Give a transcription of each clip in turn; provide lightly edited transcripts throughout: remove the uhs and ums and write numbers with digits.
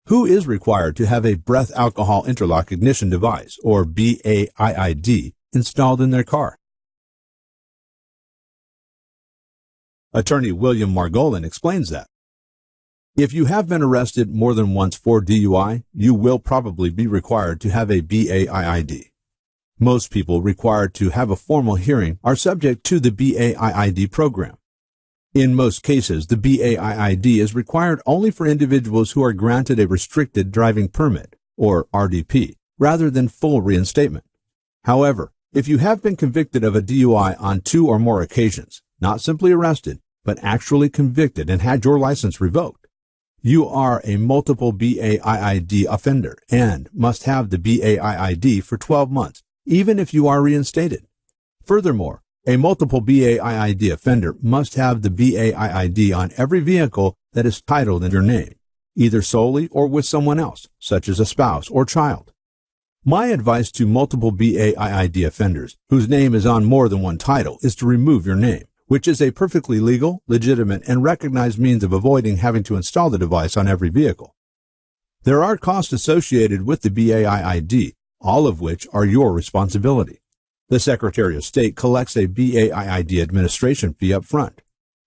Who is required to have a breath alcohol interlock ignition device, or BAIID, installed in their car? Attorney William Margolin explains that if you have been arrested more than once for DUI, you will probably be required to have a BAIID. Most people required to have a formal hearing are subject to the BAIID program. In most cases, the BAIID is required only for individuals who are granted a restricted driving permit, or RDP, rather than full reinstatement. However, if you have been convicted of a DUI on 2 or more occasions, not simply arrested, but actually convicted and had your license revoked, you are a multiple BAIID offender and must have the BAIID for 12 months, even if you are reinstated. Furthermore, a multiple BAIID offender must have the BAIID on every vehicle that is titled in your name, either solely or with someone else, such as a spouse or child. My advice to multiple BAIID offenders whose name is on more than one title is to remove your name, which is a perfectly legal, legitimate, and recognized means of avoiding having to install the device on every vehicle. There are costs associated with the BAIID, all of which are your responsibility. The Secretary of State collects a BAIID administration fee up front.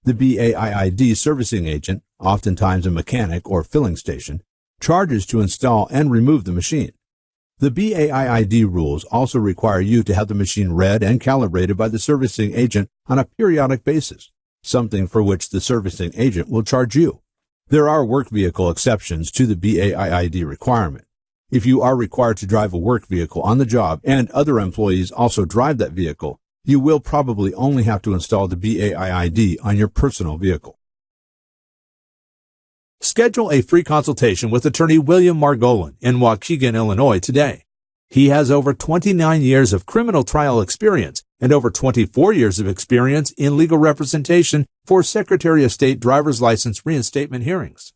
The BAIID servicing agent, oftentimes a mechanic or filling station, charges to install and remove the machine. The BAIID rules also require you to have the machine read and calibrated by the servicing agent on a periodic basis, something for which the servicing agent will charge you. There are work vehicle exceptions to the BAIID requirement. If you are required to drive a work vehicle on the job and other employees also drive that vehicle, you will probably only have to install the BAIID on your personal vehicle. Schedule a free consultation with attorney William Margolin in Waukegan, Illinois today. He has over 29 years of criminal trial experience and over 24 years of experience in legal representation for Secretary of State driver's license reinstatement hearings.